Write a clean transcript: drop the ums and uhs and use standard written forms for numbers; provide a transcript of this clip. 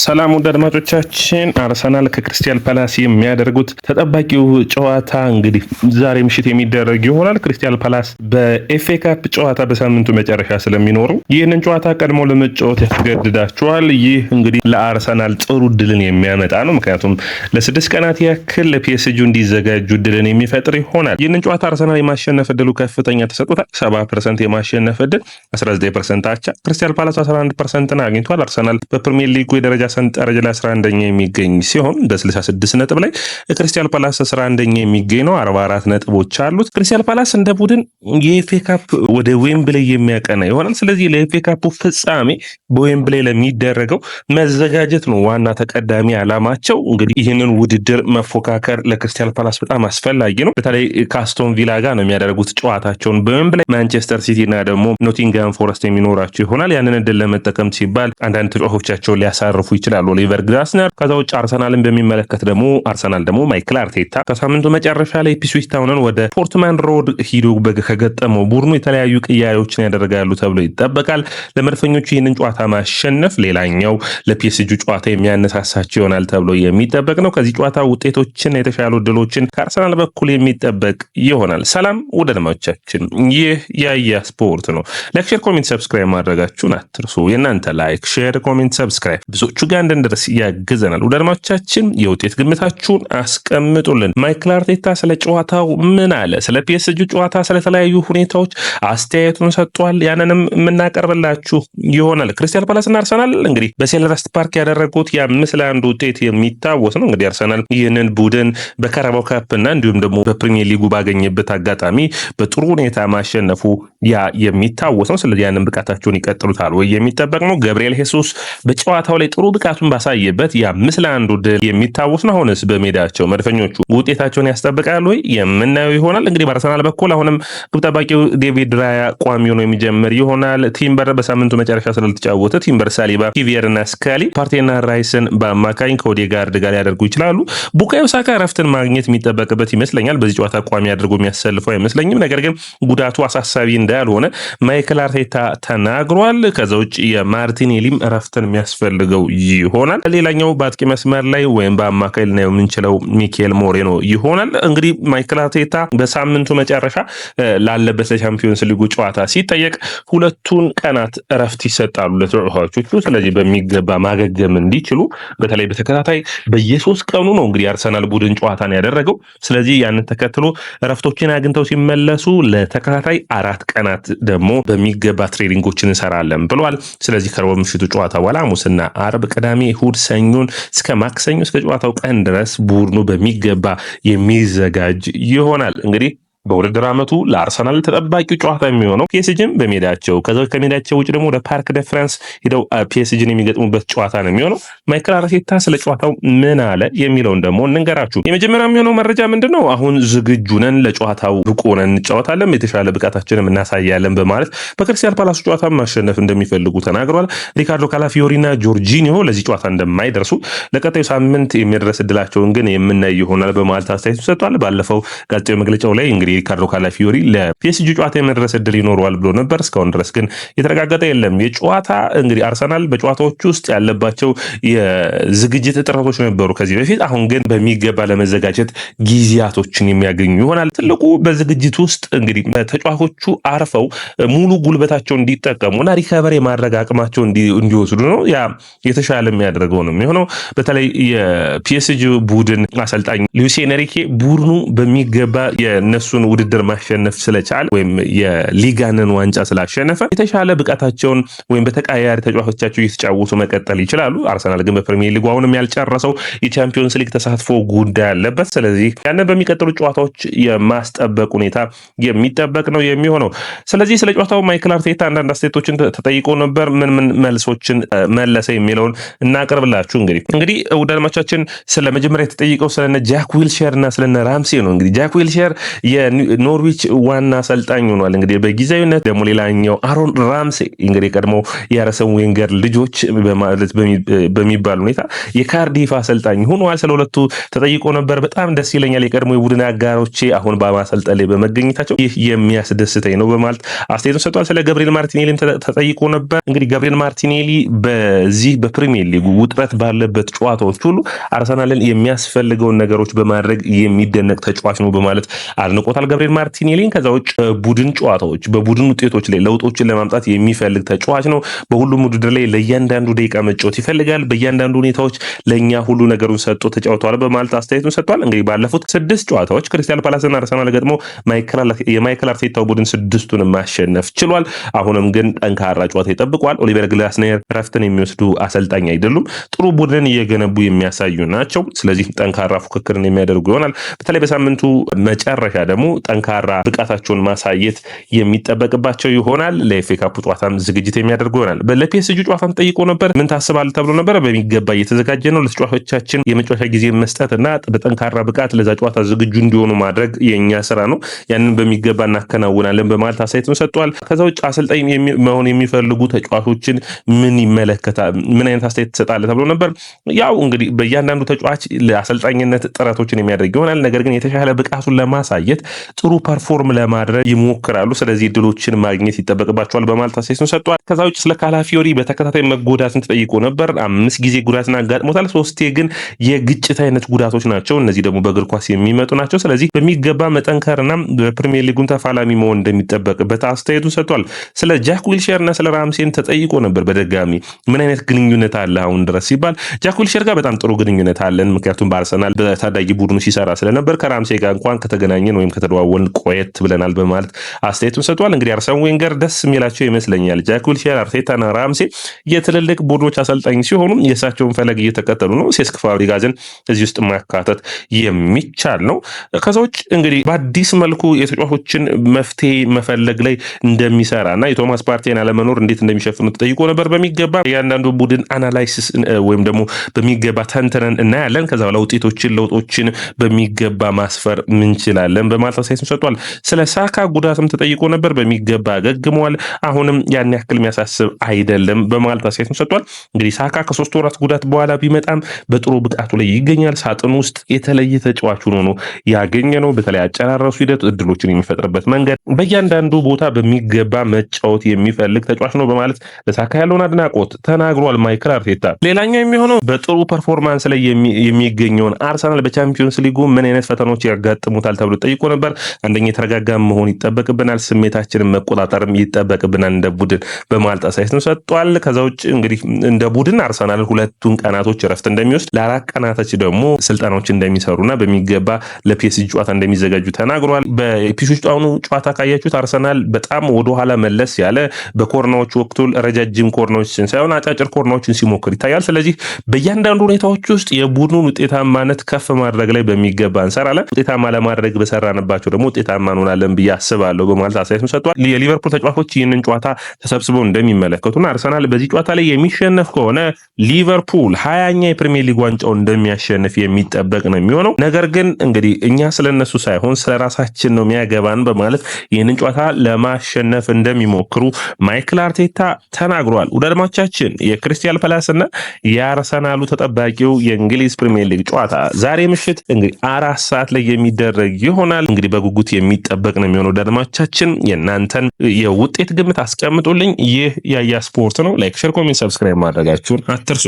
ሰላም ውድ አድማጮቻችን፣ አርሰናል ከክሪስታል ፓላስ የሚያደርጉት ተጠባቂው ጨዋታ እንግዲህ ዛሬ ምሽት የሚደረግ ይሆናል። ክሪስታል ፓላስ በኤፍኤ ካፕ ጨዋታ በሳምንቱ መጨረሻ ስለሚኖሩ ይህንን ጨዋታ ቀድሞ ለመጫወት ያስገድዳቸዋል። ይህ እንግዲህ ለአርሰናል ጥሩ ድልን የሚያመጣ ነው። ምክንያቱም ለ6 ቀናት ያክል ለፒኤስጂ እንዲዘጋጁ ድልን የሚፈጥር ይሆናል። ይህንን ጨዋታ አርሰናል የማሸነፍ እድሉ ከፍተኛ ተሰጥቶታል። 70% የማሸነፍ እድል፣ 19% አቻ። ክሪስታል ፓላስ 11% አግኝቷል። አርሰናል በፕሪሚየር ሊጉ የደረጃ ሰንጠረዥ ላይ 11ኛ የሚገኝ ሲሆን በ66 ነጥብ ላይ ክሪስታል ፓላስ 11ኛ የሚገኝ ነው። 44 ነጥቦች አሉት። ክሪስታል ፓላስ እንደ ቡድን የኤፍኤ ካፕ ወደ ዌምብሌይ የሚያቀና ይሆናል። ስለዚህ ለኤፍኤ ካፕ ፍጻሜ በዌምብሌይ ለሚደረገው መዘጋጀት ነው ዋና ተቀዳሚ ዓላማቸው። እንግዲህ ይህንን ውድድር መፎካከር ለክሪስታል ፓላስ በጣም አስፈላጊ ነው። በተለይ ከአስቶን ቪላ ጋር ነው የሚያደርጉት ጨዋታቸውን በዌምብሌይ። ማንቸስተር ሲቲ እና ደግሞ ኖቲንግሃም ፎረስት የሚኖራቸው ይሆናል። ያንን እድል ለመጠቀም ሲባል አንዳንድ ተጫዋቾቻቸውን ሊያሳርፉ ይችላሉ። ኦሊቨር ግላስነር። ከዛ ውጭ አርሰናልን በሚመለከት ደግሞ ማይክል አርቴታ ከሳምንቱ መጨረሻ ላይ ኢፕስዊች ታውንን ወደ ፖርትማን ሮድ ሂዶ ከገጠመው ቡድኑ የተለያዩ ቅያሬዎችን ያደርጋሉ ተብሎ ይጠበቃል። ለመድፈኞቹ ይህንን ጨዋታ ማሸነፍ ሌላኛው ለፒኤስጂ ጨዋታ የሚያነሳሳቸው ይሆናል ተብሎ የሚጠበቅ ነው። ከዚህ ጨዋታ ውጤቶችን፣ የተሻሉ ድሎችን ከአርሰናል በኩል የሚጠበቅ ይሆናል። ሰላም ውድ አድማጮቻችን፣ ይህ ያያ ስፖርት ነው። ላይክ፣ ሼር፣ ኮሜንት ሰብስክራይብ ማድረጋችሁን አትርሱ። የእናንተ ላይክ፣ ሼር፣ ኮሜንት ሰብስክራይብ ብዙዎቹ ጋር እንድንደርስ ያግዘናል። ውድ አድማጮቻችን የውጤት ግምታችሁን አስቀምጡልን። ማይክል አርቴታ ስለ ጨዋታው ምን አለ? ስለ ፒኤስጂ ጨዋታ ስለተለያዩ ሁኔታዎች አስተያየቱን ሰጥቷል። ያንንም የምናቀርብላችሁ ይሆናል። ክሪስታል ፓላስና አርሰናል እንግዲህ በሴልኸርስት ፓርክ ያደረጉት የ5-1 ውጤት የሚታወስ ነው። እንግዲህ አርሰናል ይህንን ቡድን በካራባው ካፕ እና እንዲሁም ደግሞ በፕሪሚየር ሊጉ ባገኘበት አጋጣሚ በጥሩ ሁኔታ ማሸነፉ ያ የሚታወስ ነው። ስለዚህ ያንን ብቃታቸውን ይቀጥሉታል ወይ የሚጠበቅ ነው። ገብርኤል ሄሱስ በጨዋታው ላይ ጥሩ ብቃቱን ባሳየበት የ5-1 ድል የሚታወስ ነው። አሁንስ በሜዳቸው መድፈኞቹ ውጤታቸውን ያስጠብቃሉ ወይ የምናየው ይሆናል። እንግዲህ በአርሰናል በኩል አሁንም ግብ ጠባቂው ዴቪድ ራያ ቋሚ ሆኖ የሚጀምር ይሆናል። ቲምበር በሳምንቱ መጨረሻ ስላልተጫወተ ቲምበር፣ ሳሊባ፣ ኪቪየር እና ስካሊ ፓርቴና ራይስን በአማካኝ ከኦዴጋርድ ጋር ያደርጉ ይችላሉ። ቡካዮ ሳካ ረፍትን ማግኘት የሚጠበቅበት ይመስለኛል። በዚህ ጨዋታ ቋሚ አድርጎ የሚያሰልፈው አይመስለኝም። ነገር ግን ጉዳቱ አሳሳቢ እንዳልሆነ ማይክል አርቴታ ተናግሯል። ከዛ ውጭ የማርቲኔሊም ረፍትን የሚያስፈልገው ይሆናል። ሌላኛው በአጥቂ መስመር ላይ ወይም በአማካይ ልናየው የምንችለው ሚኬል ሞሬኖ ይሆናል። እንግዲህ ማይክል አርቴታ በሳምንቱ መጨረሻ ላለበት ለቻምፒዮንስ ሊጉ ጨዋታ ሲጠየቅ 2 ቀናት እረፍት ይሰጣሉ ለተጫዋቾቹ። ስለዚህ በሚገባ ማገገም እንዲችሉ በተለይ በተከታታይ በየ3 ቀኑ ነው እንግዲህ አርሰናል ቡድን ጨዋታን ያደረገው። ስለዚህ ያንን ተከትሎ እረፍቶችን አግኝተው ሲመለሱ ለተከታታይ 4 ቀናት ደግሞ በሚገባ ትሬኒንጎችን እንሰራለን ብለዋል። ስለዚህ ከረቡዕ ምሽቱ ጨዋታ በኋላ ሐሙስና አርብ፣ ቅዳሜ፣ እሁድ፣ ሰኞን እስከ ማክሰኞ እስከ ጨዋታው ቀን ድረስ ቡድኑ በሚገባ የሚዘጋጅ ይሆናል። እንግዲህ በውድድር ዓመቱ ለአርሰናል ተጠባቂው ጨዋታ የሚሆነው ፒኤስጂን በሜዳቸው ከሜዳቸው ውጭ ደግሞ ወደ ፓርክ ደ ፍራንስ ሄደው ፒኤስጂን የሚገጥሙበት ጨዋታ ነው የሚሆነው። ማይክል አርቴታ ስለ ጨዋታው ምን አለ የሚለውን ደግሞ እንንገራችሁ። የመጀመሪያው የሚሆነው መረጃ ምንድነው? አሁን ዝግጁ ነን፣ ለጨዋታው ብቁ ነን፣ እንጫወታለን፣ የተሻለ ብቃታችንን እናሳያለን በማለት በክሪስታል ፓላስ ጨዋታ ማሸነፍ እንደሚፈልጉ ተናግረዋል። ሪካርዶ ካላፊዮሪና ጆርጂኒዮ ለዚህ ጨዋታ እንደማይደርሱ፣ ለቀጣዩ ሳምንት የሚደርስ እድላቸውን ግን የምናይ ይሆናል በማለት አስተያየቱ ሰጥቷል። ባለፈው ጋዜጣዊ መግለጫው ላይ እንግዲህ ሪካርዶ ካላፊዮሪ ለፒኤስጂ ጨዋታ የመድረስ እድል ይኖረዋል ብሎ ነበር። እስካሁን ድረስ ግን የተረጋገጠ የለም። የጨዋታ እንግዲህ አርሰናል በጨዋታዎቹ ውስጥ ያለባቸው የዝግጅት እጥረቶች ነበሩ ከዚህ በፊት። አሁን ግን በሚገባ ለመዘጋጀት ጊዜያቶችን የሚያገኙ ይሆናል። ትልቁ በዝግጅት ውስጥ እንግዲህ ተጫዋቾቹ አርፈው ሙሉ ጉልበታቸውን እንዲጠቀሙና ሪከቨር የማድረግ አቅማቸው እንዲወስዱ ነው። ያ የተሻለ የሚያደርገው ነው የሚሆነው። በተለይ የፒኤስጂ ቡድን አሰልጣኝ ሉዊስ ኤንሪኬ ቡድኑ በሚገባ የነሱን ውድድር ማሸነፍ ስለቻለ ወይም የሊጋንን ዋንጫ ስላሸነፈ የተሻለ ብቃታቸውን ወይም በተቃያሪ ተጫዋቾቻቸው እየተጫወቱ መቀጠል ይችላሉ። አርሰናል ግን በፕሪሚየር ሊጉ አሁንም ያልጨረሰው የቻምፒዮንስ ሊግ ተሳትፎ ጉዳይ አለበት። ስለዚህ ያንን በሚቀጥሉ ጨዋታዎች የማስጠበቅ ሁኔታ የሚጠበቅ ነው የሚሆነው። ስለዚህ ስለ ጨዋታው ማይክል አርቴታ አንዳንድ አስተያየቶችን ተጠይቆ ነበር። ምን መልሶችን መለሰ የሚለውን እናቀርብላችሁ። እንግዲህ ውድ አድማጮቻችን ስለ መጀመሪያ የተጠይቀው ስለነ ጃክ ዊልሼር እና ስለነ ራምሴ ነው። እንግዲህ ጃክ ዊልሼር የኖርዊች ዋና አሰልጣኝ ሆኗል። እንግዲህ በጊዜያዊነት ደግሞ ሌላኛው አሮን ራምሴ እንግዲህ ቀድሞ የአርሰን ዌንገር ልጆች በማለት በሚባል ሁኔታ የካርዲፍ አሰልጣኝ ሆኗል። ስለሁለቱ ተጠይቆ ነበር። በጣም ደስ ይለኛል የቀድሞ የቡድን አጋሮቼ አሁን በማሰልጠን ላይ በመገኘታቸው ይህ የሚያስደስተኝ ነው በማለት አስተያየቱን ሰጥቷል። ስለ ገብርኤል ማርቲኔሊም ተጠይቆ ነበር። እንግዲህ ገብርኤል ማርቲኔሊ በዚህ በፕሪሚየር ሊጉ ውጥረት ባለበት ጨዋታዎች ሁሉ አርሰናልን የሚያስፈልገውን ነገሮች በማድረግ የሚደነቅ ተጫዋች ነው በማለት አድንቆታል ገብርኤል ማርቲኔሊን። ከዛ ውጭ ቡድን ጨዋታዎች በቡድን ውጤቶች ላይ ለውጦችን ለማምጣት የሚፈልግ ተጫዋች ነው። በሁሉም ውድድር ላይ ለእያንዳንዱ ደቂቃ መጫወት ይፈልጋል። በእያንዳንዱ ሁኔታዎች ለእኛ ሁሉ ነገሩን ሰጥቶ ተጫውተዋል በማለት አስተያየቱን ሰጥቷል። እንግዲህ ባለፉት 6 ጨዋታዎች ክሪስታል ፓላስና አርሰናል ገጥሞ የማይክል አርቴታው ቡድን 6ቱን ማሸነፍ ችሏል። አሁንም ግን ጠንካራ ጨዋታ ይጠብቋል። ኦሊቨር ግላስነር ረፍትን የሚወስዱ አሰልጣኝ አይደሉም። ጥሩ ቡድንን እየገነቡ የሚያሳዩ ናቸው። ስለዚህ ጠንካራ ፉክክርን የሚያደርጉ ይሆናል። በተለይ በሳምንቱ መጨረሻ ደግሞ ጠንካራ ብቃታቸውን ማሳየት የሚጠበቅባቸው ይሆናል። ለኤፍኤ ካፕ ጨዋታም ዝግጅት የሚያደርጉ ይሆናል። ለፒኤስጂ ጨዋታም ጠይቆ ነበር። ምን ታስባለህ ተብሎ ነበር። በሚገባ እየተዘጋጀ ነው። ለተጫዋቾቻችን የመጫወቻ ጊዜ መስጠትና በጠንካራ ብቃት ለዛ ጨዋታ ዝግጁ እንዲሆኑ ማድረግ የኛ ስራ ነው። ያንን በሚገባ እናከናውናለን በማለት አስተያየቱን ሰጥቷል። ከዛ ውጭ አሰልጣኝ መሆን የሚፈልጉ ተጫዋቾችን ምን ይመለከታል፣ ምን አይነት አስተያየት ትሰጣለህ ተብሎ ነበር። ያው እንግዲህ በእያንዳንዱ ተጫዋች ለአሰልጣኝነት ጥረቶችን የሚያደርግ ይሆናል። ነገር ግን የተሻለ ብቃቱን ለማሳየት ጥሩ ፐርፎርም ለማድረግ ይሞክራሉ። ስለዚህ እድሎችን ማግኘት ይጠበቅባቸዋል በማለት አስተያየቱን ሰጥቷል። ከዛ ውጭ ስለ ካላፊዮሪ በተከታታይ መጎዳትን ተጠይቆ ነበር። 5 ጊዜ ጉዳትን አጋጥሞታል። 3 ግን የግጭት አይነት ጉዳቶች ናቸው። እነዚህ ደግሞ በእግር ኳስ የሚመጡ ናቸው። ስለዚህ በሚገባ መጠንከርና በፕሪሚየር ሊጉን ተፋላሚ መሆን እንደሚጠበቅበት አስተያየቱ ሰጥቷል። ስለ ጃክ ዊልሼር እና ስለ ራምሴን ተጠይቆ ነበር በደጋሚ ምን አይነት ግንኙነት አለ አሁን ድረስ ሲባል ጃክ ዊልሼር ጋር በጣም ጥሩ ግንኙነት አለን። ምክንያቱም በአርሰናል በታዳጊ ቡድኑ ሲሰራ ስለነበር ከራምሴ ጋር እንኳን ከተገናኘን ወይም ከተደዋወልን ቆየት ብለናል በማለት አስተያየቱን ሰጥቷል። እንግዲህ አርሰን ዌንገር ደስ የሚላቸው ይመስለኛል ጃክ ዊልሼር፣ አርቴታና ራምሴ የትልልቅ ቡድኖች አሰልጣኝ ሲሆኑ የእሳቸውን ፈለግ እየተከተሉ ነው። ሴስክ ፋብሪጋዝን እዚህ ውስጥ ማካተት የሚቻል ነው። ከዛ ውጭ እንግዲህ በአዲስ መልኩ የተጫዋቾችን መፍትሄ መፈለግ ላይ እንደሚሰራና የቶማስ ፓርቴን አለመኖር እንዴት እንደሚሸፍኑ ተጠይቆ ነበር። በሚገባ እያንዳንዱ ቡድን አናላይሲስ ወይም ደግሞ በሚገባ ተንትነን እናያለን። ከዛ በኋላ ለውጦችን በሚገባ ማስፈር እንችላለን በማለት አስተያየቱን ሰጥቷል። ስለ ሳካ ጉዳትም ተጠይቆ ነበር። በሚገባ አገግሟል። አሁንም ያን ያክል የሚያሳስብ አይደለም በማለት አስተያየቱን ሰጥቷል። እንግዲህ ሳካ ከ3 ወራት ጉዳት በኋላ ቢመጣም በጥሩ ብቃቱ ላይ ይገኛል። ሳጥን ውስጥ የተለየ ተጫዋች ሆኖ ያገኘ ነው። በተለይ አጨራረሱ ሂደት እድሎችን የሚፈጥርበት መንገድ በእያንዳንዱ ቦታ በሚገባ መጫወት የሚፈልግ ተጫዋች ነው በማለት ለሳካ ያለውን አድናቆት ተናግሯል ማይክል አርቴታ። ሌላኛው የሚሆነው በጥሩ ፐርፎርማንስ ላይ የሚገኘውን አርሰናል በቻምፒዮንስ ሊጉ ምን አይነት ፈተናዎች ያጋጥሙታል ተብሎ ጠይቆ ነበር። አንደኛ የተረጋጋ መሆን ይጠበቅብናል፣ ስሜታችንን መቆጣጠርም ይጠበቅብናል እንደ ቡድን በማለት አስተያየቱን ሰጥቷል። ከዛ ውጭ እንግዲህ እንደ ቡድን አርሰናል 2 ቀናቶች እረፍት እንደሚወስድ ለ4 ቀናቶች ደግሞ ስልጠናዎች እንደሚሰሩና በሚገባ ለፒኤስጂ ጨዋታ እንደሚዘጋጁ ተናግሯል። በፒኤስጂ ጨዋታ ካያችሁት አርሰናል በጣም ወደኋላ መለስ ያለ በኮርናዎች ወቅቱ ረጃጅም ኮርናዎችን ሳይሆን አጫጭር ኮርናዎችን ሲሞክር ይታያል። ስለዚህ በእያንዳንዱ ሁኔታዎች ውስጥ የቡድኑን ውጤታማነት ከፍ ማድረግ ላይ በሚገባ እንሰራለን። ውጤታማ ለማድረግ በሰራንባቸው ደግሞ ውጤታማ እንሆናለን ብዬ አስባለሁ በማለት አስተያየቱን ሰጥቷል። የሊቨርፑል ተጫዋቾች ይህንን ጨዋታ ተሰብስበው እንደሚመለከቱና አርሰናል በዚህ ጨዋታ ላይ የሚሸነፍ ከሆነ ሊቨርፑል 20ኛ የፕሪሚየር ሊግ ዋንጫውን እንደሚያሸንፍ የሚጠበቅ ነው የሚሆነው። ነገር ግን እንግዲህ እኛ ስለነሱ ሳይሆን ስለራሳችን ነው የሚያገባን በማለት ይህንን ጨዋታ ለማሸነፍ እንደሚሞክሩ ማይክል አርቴታ ተናግሯል። ውድድማቻችን የክሪስታል ፓላስና የአርሰናሉ ተጠባቂው የእንግሊዝ ፕሪሚየር ሊግ ጨዋታ ዛሬ ምሽት እንግዲህ 4 ሰዓት ላይ የሚደረግ ይሆናል። እንግዲህ በጉጉት የሚጠበቅ ነው የሚሆነው። ውድድማቻችን የእናንተን የውጤት ግምት አስቀምጡልኝ። ይህ ያያ ስፖርት ነው። ላይክ፣ ሼር፣ ኮሜንት፣ ሰብስክራይብ ማድረጋችሁን አትርሱ።